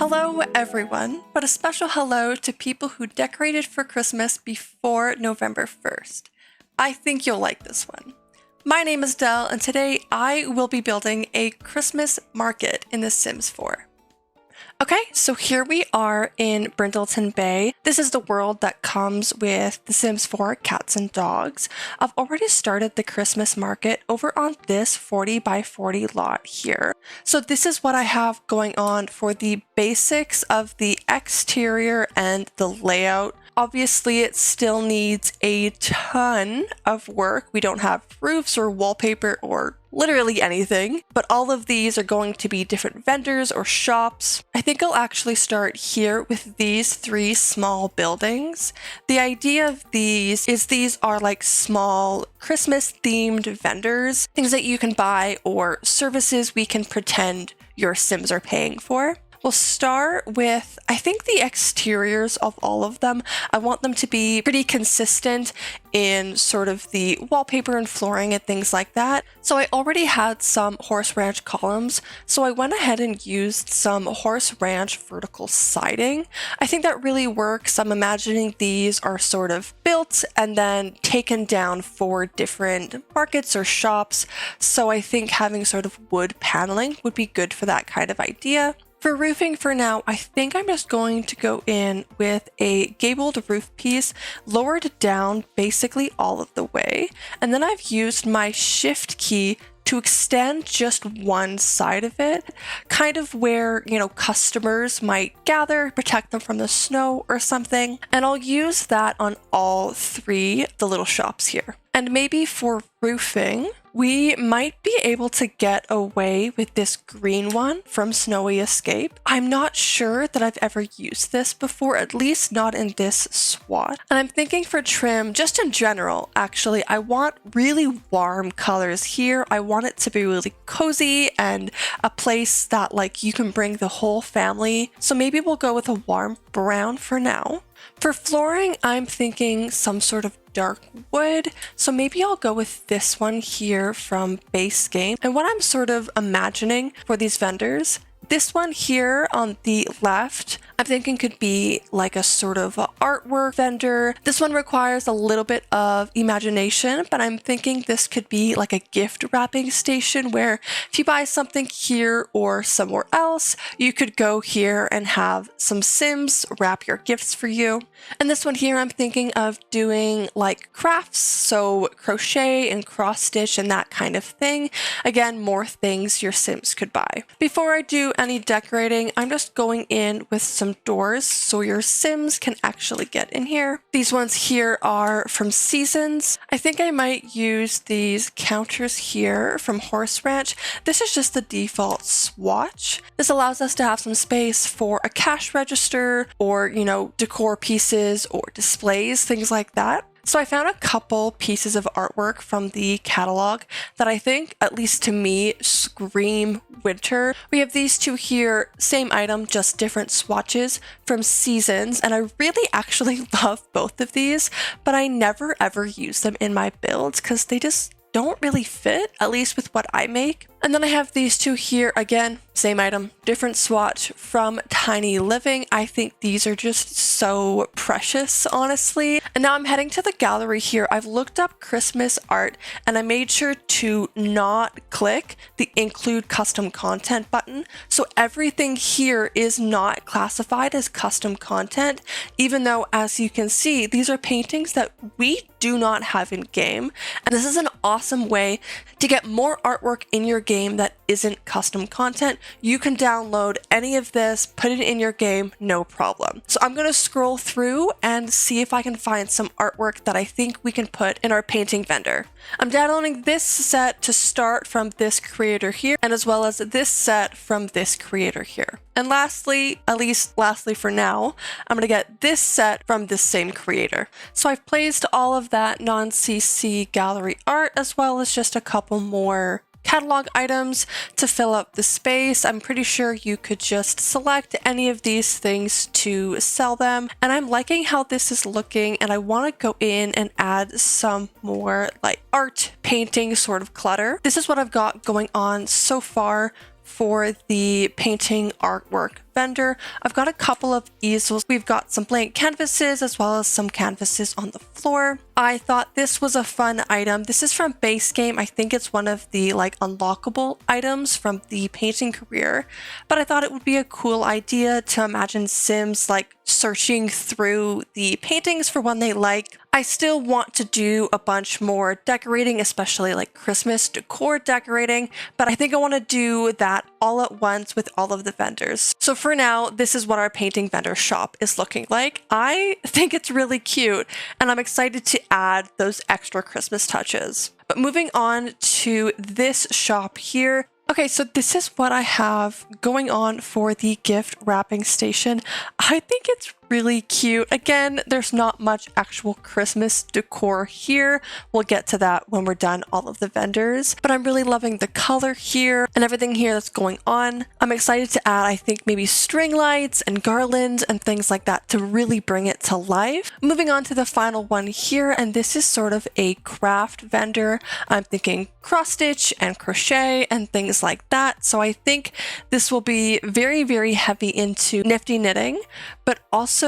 Hello everyone, but a special hello to people who decorated for Christmas before November 1st. I think you'll like this one. My name is Dell, and today I will be building a Christmas market in The Sims 4. Okay, so here we are in Brindleton Bay. This is the world that comes with The Sims 4 cats and dogs. I've already started the Christmas market over on this 40 by 40 lot here. So this is what I have going on for the basics of the exterior and the layout. Obviously, it still needs a ton of work. We don't have roofs or wallpaper or literally anything, but all of these are going to be different vendors or shops. I think I'll actually start here with these three small buildings. The idea of these is these are like small Christmas themed vendors, things that you can buy or services we can pretend your Sims are paying for. We'll start with, I think, the exteriors of all of them. I want them to be pretty consistent in sort of the wallpaper and flooring and things like that. So I already had some horse ranch columns, so I went ahead and used some horse ranch vertical siding. I think that really works. I'm imagining these are sort of built and then taken down for different markets or shops. So I think having sort of wood paneling would be good for that kind of idea. For roofing for now, I think I'm just going to go in with a gabled roof piece lowered down basically all of the way. And then I've used my shift key to extend just one side of it, kind of where, customers might gather, protect them from the snow or something. And I'll use that on all three the little shops here. And maybe for roofing, we might be able to get away with this green one from Snowy Escape. I'm not sure that I've ever used this before, at least not in this SWAT. And I'm thinking for trim, just in general, actually, I want really warm colors here. I want it to be really cozy and a place that you can bring the whole family. So maybe we'll go with a warm brown for now. For flooring, I'm thinking some sort of dark wood, so maybe I'll go with this one here from Base Game. And what I'm sort of imagining for these vendors, this one here on the left, I'm thinking could be like a sort of artwork vendor. This one requires a little bit of imagination, but I'm thinking this could be like a gift wrapping station where if you buy something here or somewhere else, you could go here and have some Sims wrap your gifts for you. And this one here, I'm thinking of doing like crafts, so crochet and cross stitch and that kind of thing. Again, more things your Sims could buy. Before I do any decorating, I'm just going in with some doors so your Sims can actually get in here. These ones here are from Seasons. I think I might use these counters here from Horse Ranch. This is just the default swatch. This allows us to have some space for a cash register or, decor pieces or displays, things like that. So I found a couple pieces of artwork from the catalog that I think, at least to me, scream winter. We have these two here, same item, just different swatches from Seasons, and I really actually love both of these, but I never ever use them in my builds because they just don't really fit, at least with what I make. And then I have these two here, again, same item, different swatch from Tiny Living. I think these are just so precious, honestly. And now I'm heading to the gallery here. I've looked up Christmas art and I made sure to not click the include custom content button. So everything here is not classified as custom content, even though, as you can see, these are paintings that we do not have in game. And this is an awesome way to get more artwork in your game that isn't custom content. You can download any of this, put it in your game, no problem. So I'm going to scroll through and see if I can find some artwork that I think we can put in our painting vendor. I'm downloading this set to start from this creator here, and as well as this set from this creator here. And lastly, at least lastly for now, I'm going to get this set from this same creator. So I've placed all of that non-CC gallery art, as well as just a couple more catalog items to fill up the space. I'm pretty sure you could just select any of these things to sell them. And I'm liking how this is looking, and I want to go in and add some more like art painting sort of clutter. This is what I've got going on so far for the painting artwork vendor. I've got a couple of easels. We've got some blank canvases as well as some canvases on the floor. I thought this was a fun item. This is from Base Game. I think it's one of the like unlockable items from the painting career, but I thought it would be a cool idea to imagine Sims like searching through the paintings for one they like. I still want to do a bunch more decorating, especially like Christmas decor decorating, but I think I want to do that all at once with all of the vendors. So for now, this is what our painting vendor shop is looking like. I think it's really cute, and I'm excited to add those extra Christmas touches. But moving on to this shop here. Okay, so this is what I have going on for the gift wrapping station. I think it's really cute. Again, there's not much actual Christmas decor here. We'll get to that when we're done all of the vendors, but I'm really loving the color here and everything here that's going on. I'm excited to add, I think, maybe string lights and garlands and things like that to really bring it to life. Moving on to the final one here, and this is sort of a craft vendor. I'm thinking cross stitch and crochet and things like that. So I think this will be very, very heavy into nifty knitting, but also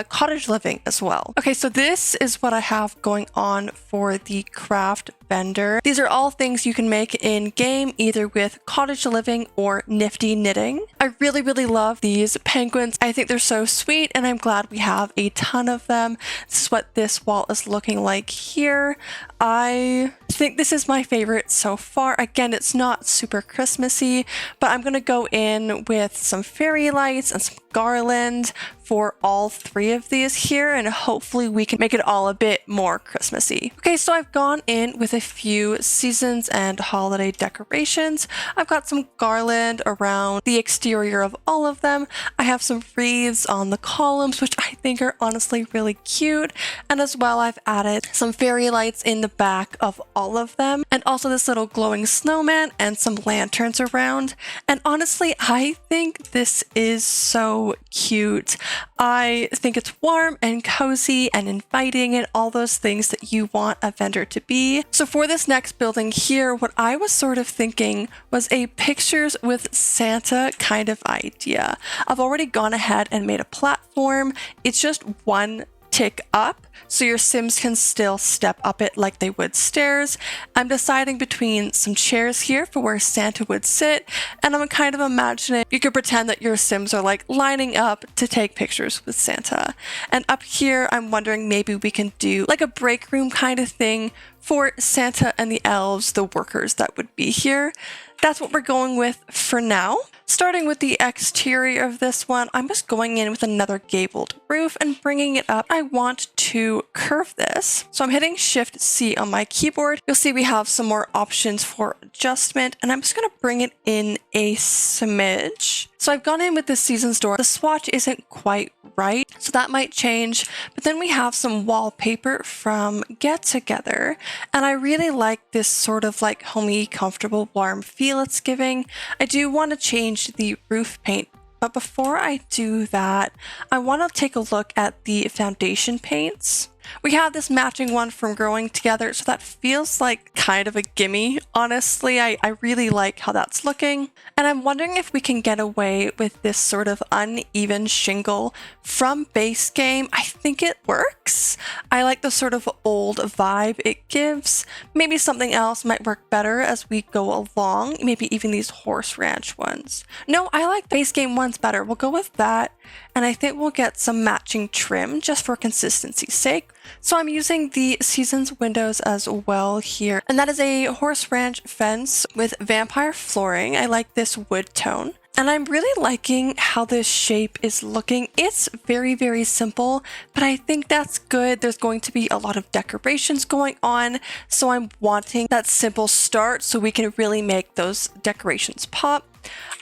cottage living as well. Okay, so this is what I have going on for the craft vendor. These are all things you can make in game, either with cottage living or nifty knitting. I really, really love these penguins. I think they're so sweet, and I'm glad we have a ton of them. This is what this wall is looking like here. I think this is my favorite so far. Again, it's not super Christmassy, but I'm gonna go in with some fairy lights and some garland for all three of these here, and hopefully we can make it all a bit more Christmassy. Okay, so I've gone in with a few seasons and holiday decorations. I've got some garland around the exterior of all of them. I have some wreaths on the columns, which I think are honestly really cute. And as well, I've added some fairy lights in the back of all of them, and also this little glowing snowman and some lanterns around. And honestly, I think this is so cute. I think it's warm and cozy and inviting and all those things that you want a vendor to be. So for this next building here, what I was sort of thinking was a pictures with Santa kind of idea. I've already gone ahead and made a platform. It's just one tick up, so your Sims can still step up it like they would stairs. I'm deciding between some chairs here for where Santa would sit, and I'm kind of imagining you could pretend that your Sims are like lining up to take pictures with Santa. And up here, I'm wondering maybe we can do like a break room kind of thing for Santa and the elves, the workers that would be here. That's what we're going with for now. Starting with the exterior of this one, I'm just going in with another gabled roof and bringing it up. I want to curve this. So I'm hitting Shift C on my keyboard. You'll see we have some more options for adjustment, and I'm just going to bring it in a smidge. So I've gone in with the seasons door. The swatch isn't quite right, so that might change. But then we have some wallpaper from Get Together, and I really like this sort of like homey, comfortable, warm feel it's giving. I do want to change the roof paint, but before I do that, I want to take a look at the foundation paints. We have this matching one from Growing Together, so that feels like kind of a gimme. Honestly, I really like how that's looking. And I'm wondering if we can get away with this sort of uneven shingle from Base Game. I think it works. I like the sort of old vibe it gives. Maybe something else might work better as we go along. Maybe even these horse ranch ones. No, I like Base Game ones better. We'll go with that. And I think we'll get some matching trim just for consistency's sake. So I'm using the Seasons windows as well here. And that is a horse ranch fence with vampire flooring. I like this wood tone. And I'm really liking how this shape is looking. It's very, very simple, but I think that's good. There's going to be a lot of decorations going on, so I'm wanting that simple start so we can really make those decorations pop.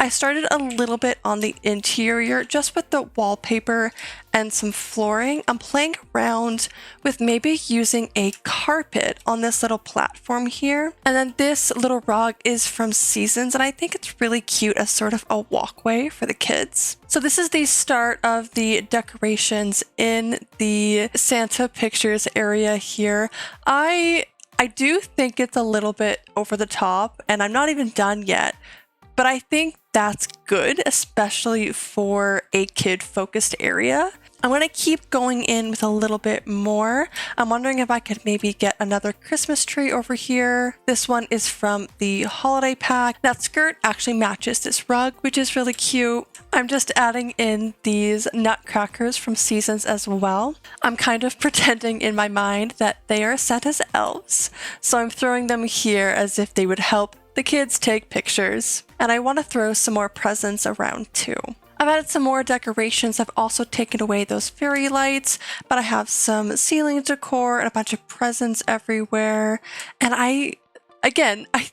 I started a little bit on the interior just with the wallpaper and some flooring. I'm playing around with maybe using a carpet on this little platform here. And then this little rug is from Seasons, and I think it's really cute as sort of a walkway for the kids. So this is the start of the decorations in the Santa pictures area here. I do think it's a little bit over the top, and I'm not even done yet. But I think that's good, especially for a kid-focused area. I'm going to keep going in with a little bit more. I'm wondering if I could maybe get another Christmas tree over here. This one is from the holiday pack. That skirt actually matches this rug, which is really cute. I'm just adding in these nutcrackers from Seasons as well. I'm kind of pretending in my mind that they are Santa's elves, so I'm throwing them here as if they would help the kids take pictures. And I want to throw some more presents around too. I've added some more decorations. I've also taken away those fairy lights, but I have some ceiling decor and a bunch of presents everywhere. And I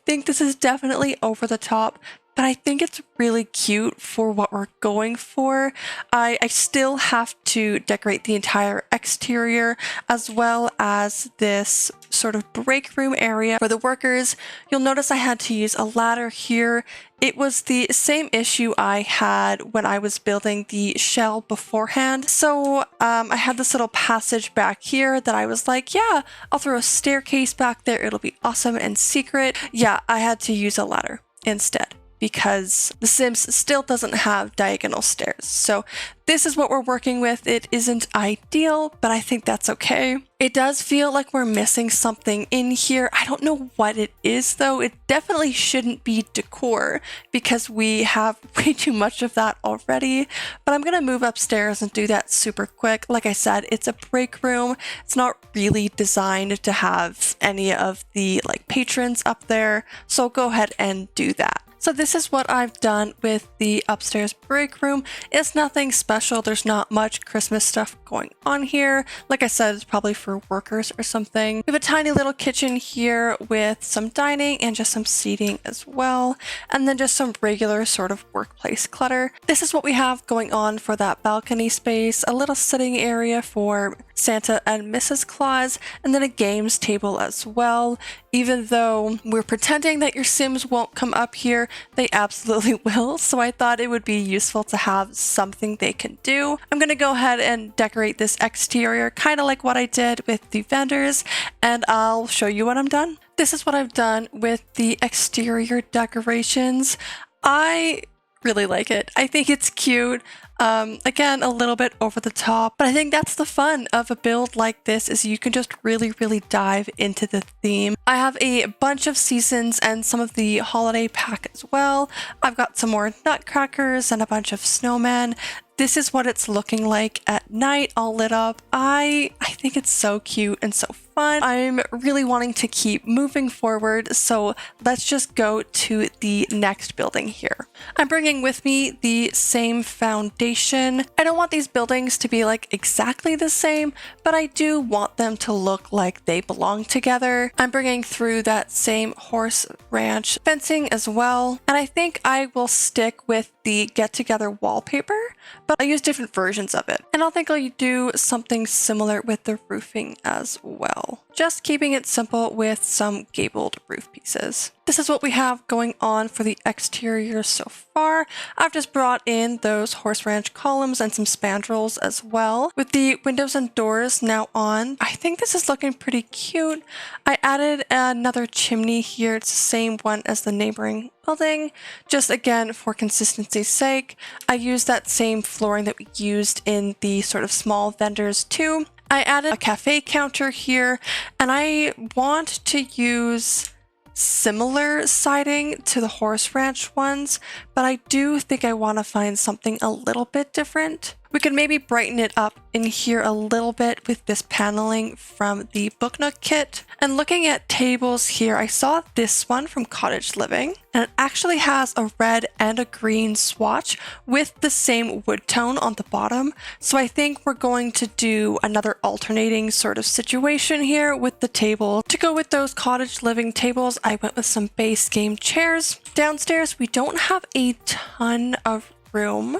think this is definitely over the top, but I think it's really cute for what we're going for. I still have to decorate the entire exterior as well as this sort of break room area for the workers. You'll notice I had to use a ladder here. It was the same issue I had when I was building the shell beforehand. So I had this little passage back here that I was like, yeah, I'll throw a staircase back there. It'll be awesome and secret. Yeah, I had to use a ladder instead, because The Sims still doesn't have diagonal stairs. So this is what we're working with. It isn't ideal, but I think that's okay. It does feel like we're missing something in here. I don't know what it is though. It definitely shouldn't be decor because we have way too much of that already, but I'm gonna move upstairs and do that super quick. Like I said, it's a break room. It's not really designed to have any of the patrons up there. So go ahead and do that. So this is what I've done with the upstairs break room. It's nothing special. There's not much Christmas stuff going on here. Like I said, it's probably for workers or something. We have a tiny little kitchen here with some dining and just some seating as well. And then just some regular sort of workplace clutter. This is what we have going on for that balcony space. A little sitting area for Santa and Mrs. Claus, and then a games table as well. Even though we're pretending that your Sims won't come up here, they absolutely will. So I thought it would be useful to have something they can do. I'm going to go ahead and decorate this exterior, kind of like what I did with the vendors, and I'll show you when I'm done. This is what I've done with the exterior decorations. I really like it. I think it's cute. Again, a little bit over the top, but I think that's the fun of a build like this, is you can just really dive into the theme. I have a bunch of seasons and some of the holiday pack as well. I've got some more nutcrackers and a bunch of snowmen. This is what it's looking like at night, all lit up. I think it's so cute and so fun. I'm really wanting to keep moving forward, so let's just go to the next building here. I'm bringing with me the same foundation. I don't want these buildings to be exactly the same, but I do want them to look like they belong together. I'm bringing through that same horse ranch fencing as well, and I think I will stick with the get-together wallpaper, but I use different versions of it. And I think I'll do something similar with the roofing as well. Just keeping it simple with some gabled roof pieces. This is what we have going on for the exterior so far. I've just brought in those horse ranch columns and some spandrels as well. With the windows and doors now on, I think this is looking pretty cute. I added another chimney here. It's the same one as the neighboring building, just again for consistency's sake. I used that same flooring that we used in the sort of small vendors too. I added a cafe counter here, and I want to use similar siding to the horse ranch ones, but I do think I want to find something a little bit different. We could maybe brighten it up in here a little bit with this paneling from the Book Nook kit. And looking at tables here, I saw this one from Cottage Living, and it actually has a red and a green swatch with the same wood tone on the bottom. So I think we're going to do another alternating sort of situation here with the table. To go with those Cottage Living tables, I went with some base game chairs. Downstairs, we don't have a ton of room,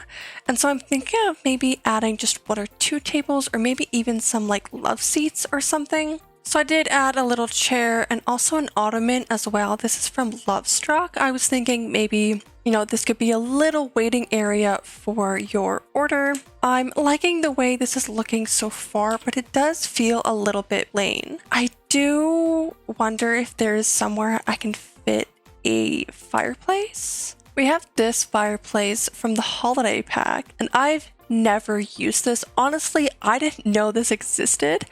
and so I'm thinking of maybe adding just 1 or 2 tables, or maybe even some love seats or something. So I did add a little chair and also an ottoman as well. This is from Lovestruck. I was thinking maybe, this could be a little waiting area for your order. I'm liking the way this is looking so far, but it does feel a little bit plain. I do wonder if there is somewhere I can fit a fireplace. We have this fireplace from the holiday pack, and I've never used this. Honestly, I didn't know this existed.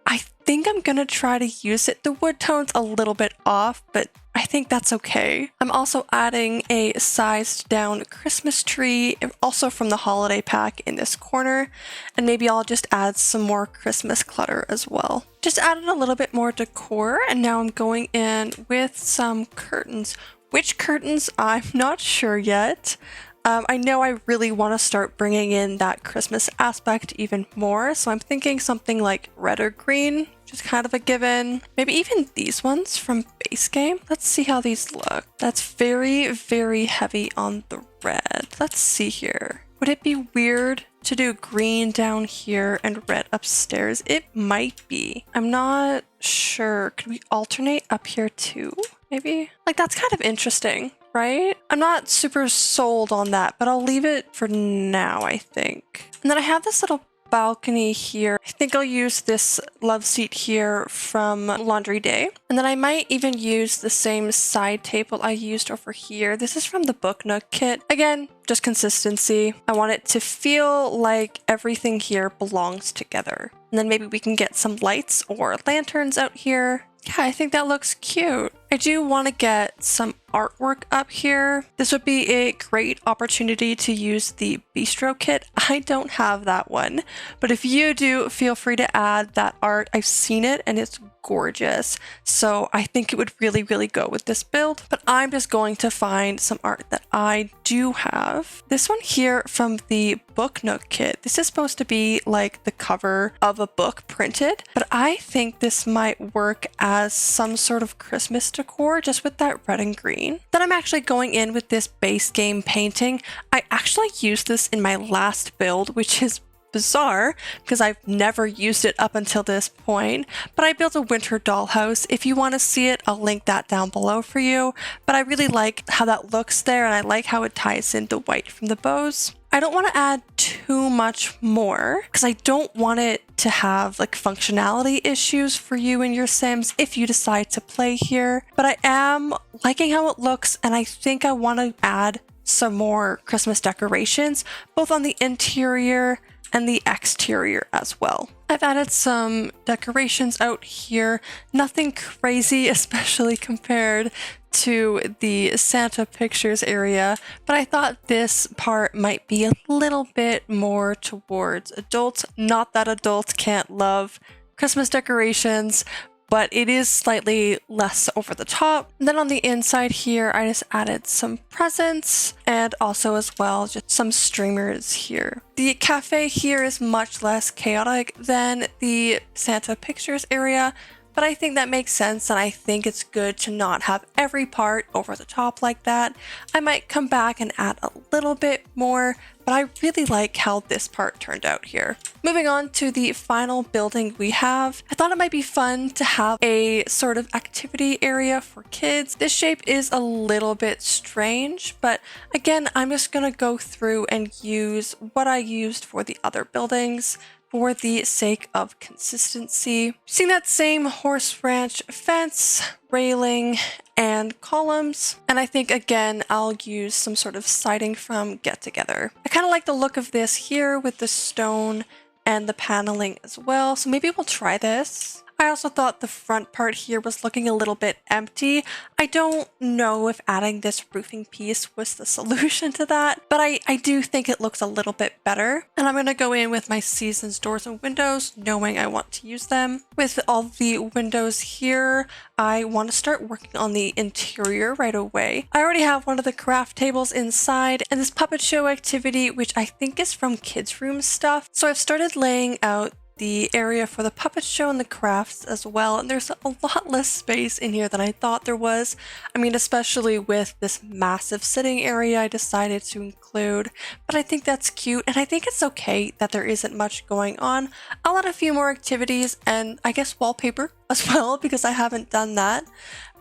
I think I'm gonna try to use it. The wood tone's a little bit off, but I think that's okay. I'm also adding a sized down Christmas tree, also from the holiday pack in this corner, and maybe I'll just add some more Christmas clutter as well. Just added a little bit more decor, and now I'm going in with some curtains. Which curtains? I'm not sure yet. I know I really want to start bringing in that Christmas aspect even more, so I'm thinking something like red or green, which is kind of a given. Maybe even these ones from base game. Let's see how these look. That's very, very heavy on the red. Let's see here. Would it be weird to do green down here and red upstairs? It might be. I'm not sure. Could we alternate up here too? Maybe? Like, that's kind of interesting, right? I'm not super sold on that, but I'll leave it for now, I think. And then I have this little balcony here. I think I'll use this love seat here from Laundry Day. And then I might even use the same side table I used over here. This is from the Book Nook kit. Again, just consistency. I want it to feel like everything here belongs together. And then maybe we can get some lights or lanterns out here. Yeah, I think that looks cute. I do want to get some artwork up here. This would be a great opportunity to use the bistro kit. I don't have that one, but if you do, feel free to add that art. I've seen it and it's gorgeous. So I think it would really, really go with this build, but I'm just going to find some art that I do have. This one here from the Book Nook kit. This is supposed to be like the cover of a book printed, but I think this might work as some sort of Christmas decor just with that red and green. Then I'm actually going in with this base game painting. I actually used this in my last build, which is bizarre because I've never used it up until this point, but I built a winter dollhouse. If you want to see it, I'll link that down below for you, but I really like how that looks there, and I like how it ties in the white from the bows. I don't want to add too much more because I don't want it to have like functionality issues for you in your Sims if you decide to play here, but I am liking how it looks, and I think I want to add some more Christmas decorations, both on the interior and the exterior as well. I've added some decorations out here, nothing crazy, especially compared to the Santa pictures area, but I thought this part might be a little bit more towards adults. Not that adults can't love Christmas decorations, but it is slightly less over the top. And then on the inside here, I just added some presents and also as well just some streamers here. The cafe here is much less chaotic than the Santa pictures area, but I think that makes sense, and I think it's good to not have every part over the top like that. I might come back and add a little bit more, but I really like how this part turned out here. Moving on to the final building we have, I thought it might be fun to have a sort of activity area for kids. This shape is a little bit strange, but again, I'm just gonna go through and use what I used for the other buildings for the sake of consistency. Using that same horse ranch fence, railing, and columns. And I think again, I'll use some sort of siding from Get Together. I kind of like the look of this here with the stone and the paneling as well. So maybe we'll try this. I also thought the front part here was looking a little bit empty. I don't know if adding this roofing piece was the solution to that, but I do think it looks a little bit better. And I'm going to go in with my Seasons doors and windows, knowing I want to use them. With all the windows here, I want to start working on the interior right away. I already have one of the craft tables inside and this puppet show activity, which I think is from kids' room stuff. So I've started laying out the area for the puppet show and the crafts as well, and there's a lot less space in here than I thought there was. I mean, especially with this massive sitting area I decided to include, but I think that's cute, and I think it's okay that there isn't much going on. I'll add a few more activities and I guess wallpaper as well, because I haven't done that,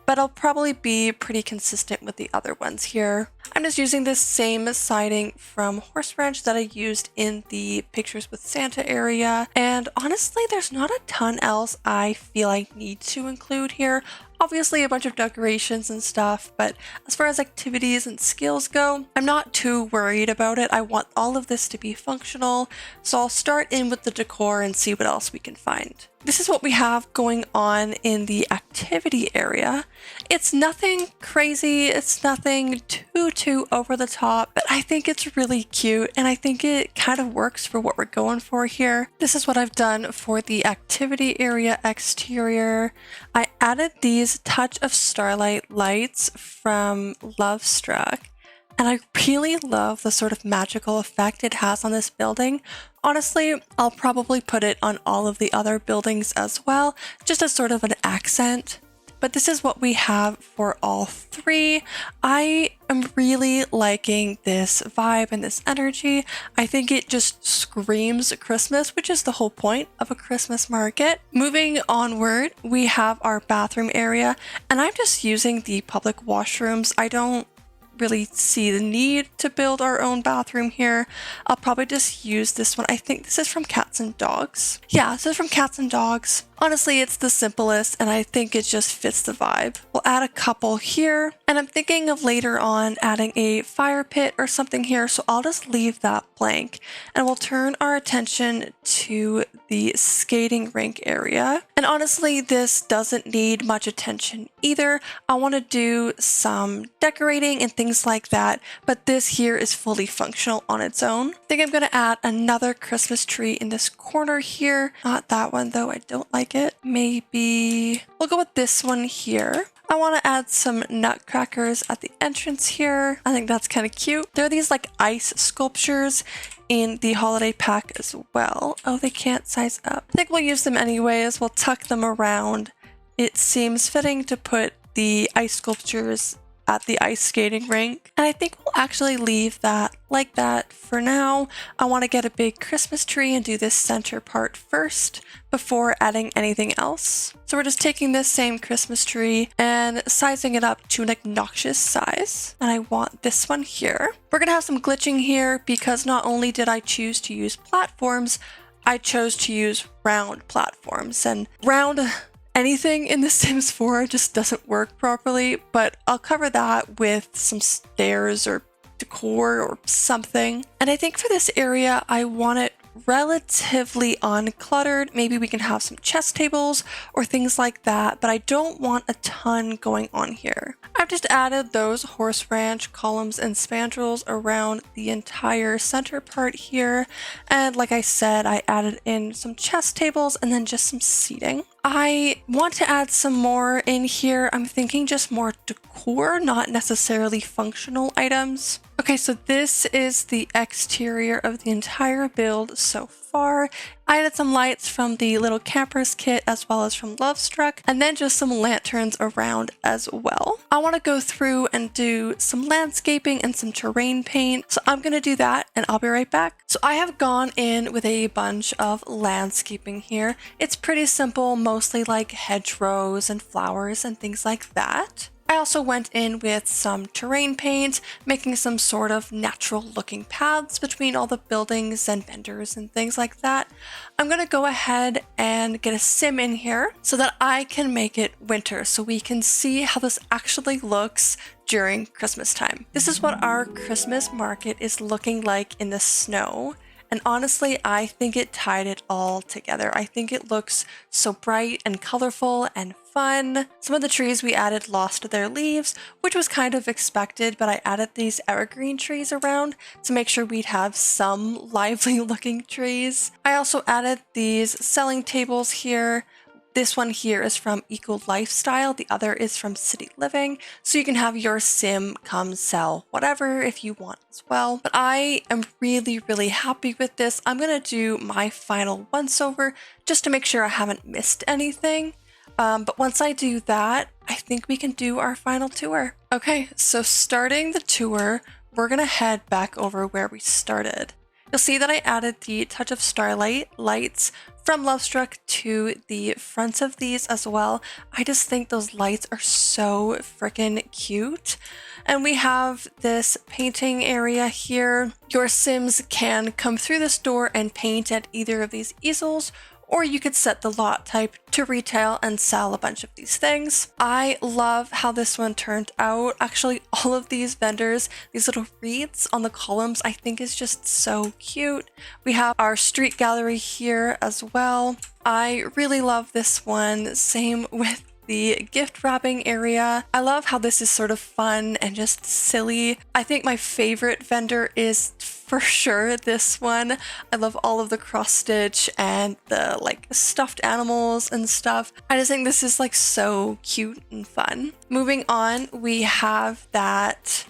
but I'll probably be pretty consistent with the other ones here. I'm just using this same siding from Horse Ranch that I used in the Pictures with Santa area. And honestly, there's not a ton else I feel I need to include here. Obviously a bunch of decorations and stuff, but as far as activities and skills go, I'm not too worried about it. I want all of this to be functional, so I'll start in with the decor and see what else we can find. This is what we have going on in the activity area. It's nothing crazy, it's nothing too over the top, but I think it's really cute and I think it kind of works for what we're going for here. This is what I've done for the activity area exterior. I added these Touch of Starlight lights from Lovestruck, and I really love the sort of magical effect it has on this building. Honestly, I'll probably put it on all of the other buildings as well, just as sort of an accent. But this is what we have for all three. I am really liking this vibe and this energy. I think it just screams Christmas, which is the whole point of a Christmas market. Moving onward, we have our bathroom area, and I'm just using the public washrooms. I don't really see the need to build our own bathroom here. I'll probably just use this one. I think this is from Cats and Dogs. Yeah, this is from Cats and Dogs. Honestly, it's the simplest and I think it just fits the vibe. We'll add a couple here, and I'm thinking of later on adding a fire pit or something here, so I'll just leave that blank and we'll turn our attention to the skating rink area. And honestly, this doesn't need much attention either. I want to do some decorating and things like that, but this here is fully functional on its own. I think I'm going to add another Christmas tree in this corner here. Not that one though, I don't like it. Maybe we'll go with this one here. I want to add some nutcrackers at the entrance here. I think that's kind of cute. There are these like ice sculptures in the holiday pack as well. Oh, they can't size up. I think we'll use them anyways. We'll tuck them around. It seems fitting to put the ice sculptures at the ice skating rink. And I think we'll actually leave that like that for now. I want to get a big Christmas tree and do this center part first before adding anything else. So we're just taking this same Christmas tree and sizing it up to an obnoxious size. And I want this one here. We're gonna have some glitching here because not only did I choose to use platforms, I chose to use round platforms, and round anything in The Sims 4 just doesn't work properly, but I'll cover that with some stairs or decor or something. And I think for this area, I want it relatively uncluttered. Maybe we can have some chess tables or things like that, but I don't want a ton going on here. I've just added those Horse Ranch columns and spandrels around the entire center part here. And like I said, I added in some chess tables and then just some seating. I want to add some more in here. I'm thinking just more decor, not necessarily functional items. Okay, so this is the exterior of the entire build so far. I added some lights from the Little Campers kit as well as from Lovestruck, and then just some lanterns around as well. I want to go through and do some landscaping and some terrain paint, so I'm going to do that and I'll be right back. So I have gone in with a bunch of landscaping here. It's pretty simple, mostly like hedgerows and flowers and things like that. I also went in with some terrain paint, making some sort of natural looking paths between all the buildings and vendors and things like that. I'm going to go ahead and get a sim in here so that I can make it winter so we can see how this actually looks during Christmas time. This is what our Christmas market is looking like in the snow. And honestly, I think it tied it all together. I think it looks so bright and colorful and fun. Some of the trees we added lost their leaves, which was kind of expected, but I added these evergreen trees around to make sure we'd have some lively looking trees. I also added these selling tables here. This one here is from Eco Lifestyle, the other is from City Living, so you can have your sim come sell whatever if you want as well. But I am really happy with this. I'm going to do my final once over just to make sure I haven't missed anything. But once I do that, I think we can do our final tour. Okay, so starting the tour, we're going to head back over where we started. You'll see that I added the Touch of Starlight lights from Lovestruck to the fronts of these as well. I just think those lights are so freaking cute. And we have this painting area here. Your Sims can come through this door and paint at either of these easels, or you could set the lot type to retail and sell a bunch of these things. I love how this one turned out. Actually, all of these vendors, these little wreaths on the columns, I think is just so cute. We have our street gallery here as well. I really love this one. Same with the gift wrapping area. I love how this is sort of fun and just silly. I think my favorite vendor is for sure this one. I love all of the cross stitch and the like stuffed animals and stuff. I just think this is like so cute and fun. Moving on, we have that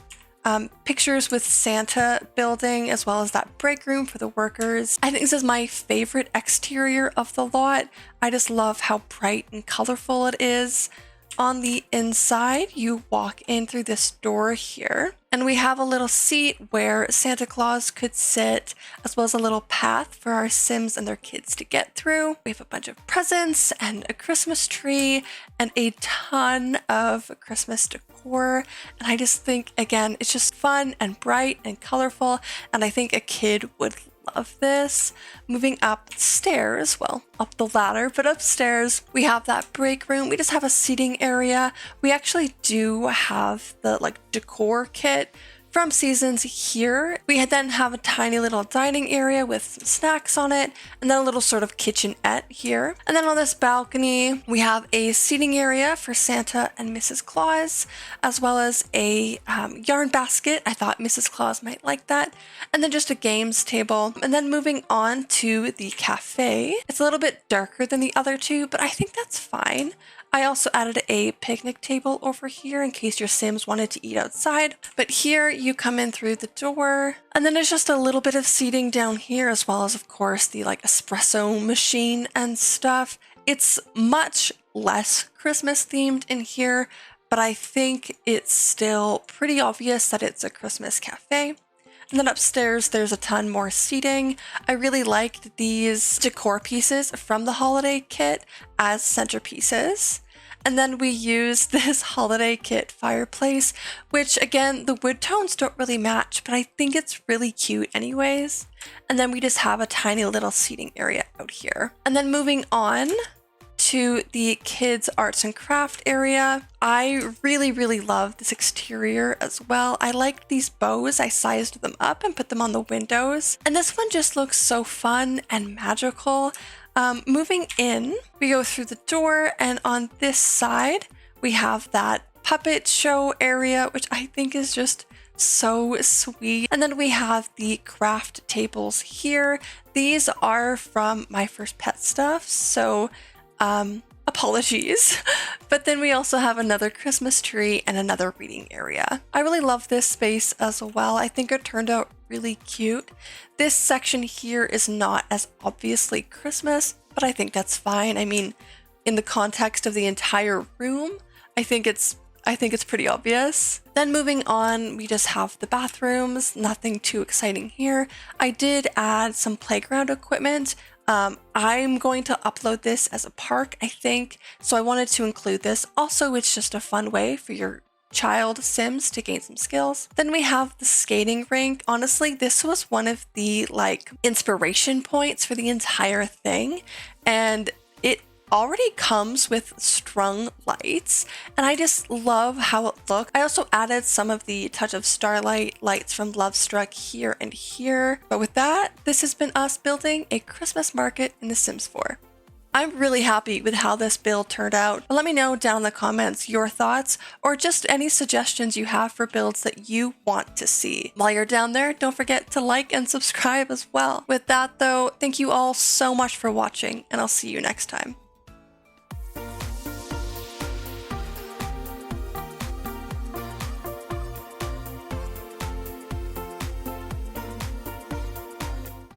pictures with Santa building, as well as that break room for the workers. I think this is my favorite exterior of the lot. I just love how bright and colorful it is. On the inside, you walk in through this door here, and we have a little seat where Santa Claus could sit, as well as a little path for our Sims and their kids to get through. We have a bunch of presents and a Christmas tree and a ton of Christmas decor. And I just think, again, it's just fun and bright and colorful, and I think a kid would love this. Moving upstairs, well, up the ladder, but upstairs, we have that break room. We just have a seating area. We actually do have the like decor kit from Seasons here. We then have a tiny little dining area with some snacks on it, and then a little sort of kitchenette here. And then on this balcony, we have a seating area for Santa and Mrs. Claus, as well as a yarn basket. I thought Mrs. Claus might like that. And then just a games table. And then moving on to the cafe. It's a little bit darker than the other two, but I think that's fine. I also added a picnic table over here in case your Sims wanted to eat outside. But here you come in through the door, and then there's just a little bit of seating down here, as well as of course the like espresso machine and stuff. It's much less Christmas themed in here, but I think it's still pretty obvious that it's a Christmas cafe. And then upstairs, there's a ton more seating. I really liked these decor pieces from the holiday kit as centerpieces. And then we used this holiday kit fireplace, which again, the wood tones don't really match, but I think it's really cute anyways. And then we just have a tiny little seating area out here. And then moving on to the kids arts and craft area. I really love this exterior as well. I liked these bows. I sized them up and put them on the windows. And this one just looks so fun and magical. Moving in, we go through the door, and on this side, we have that puppet show area, which I think is just so sweet. And then we have the craft tables here. These are from My First Pet stuff, so apologies. But then we also have another Christmas tree and another reading area. I really love this space as well. I think it turned out really cute. This section here is not as obviously Christmas, but I think that's fine. I mean, in the context of the entire room, I think it's pretty obvious. Then moving on, we just have the bathrooms, nothing too exciting here. I did add some playground equipment. I'm going to upload this as a park, I think, so I wanted to include this. Also, it's just a fun way for your child Sims to gain some skills. Then we have the skating rink. Honestly, this was one of the like inspiration points for the entire thing, and it already comes with strung lights, and I just love how it looked. I also added some of the Touch of Starlight lights from Lovestruck here and here. But with that, this has been us building a Christmas market in The Sims 4. I'm really happy with how this build turned out. Let me know down in the comments your thoughts, or just any suggestions you have for builds that you want to see. While you're down there, don't forget to like and subscribe as well. With that though, thank you all so much for watching, and I'll see you next time.